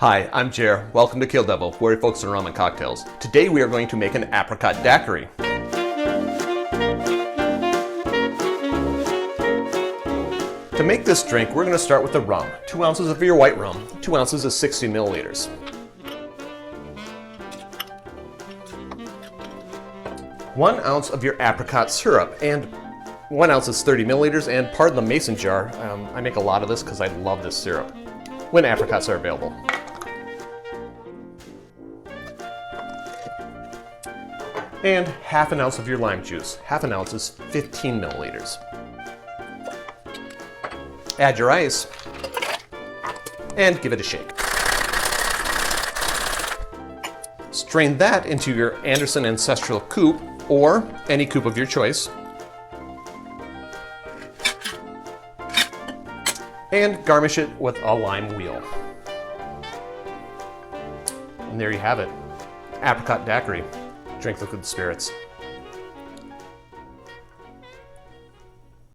Hi, I'm Jer. Welcome to Kill-Divill, where we focus on rum and cocktails. Today we are going to make an Apricot Daiquiri. To make this drink, we're going to start with the rum. 2 ounces of your white rum. 2 ounces is 60 milliliters. 1 ounce of your apricot syrup, and 1 ounce is 30 milliliters, and pardon the mason jar. I make a lot of this because I love this syrup, when apricots are available. And half an ounce of your lime juice. Half an ounce is 15 milliliters. Add your ice and give it a shake. Strain that into your Anderson Ancestral Coupe or any coupe of your choice. And garnish it with a lime wheel. And there you have it. Apricot Daiquiri. Drink liquid spirits.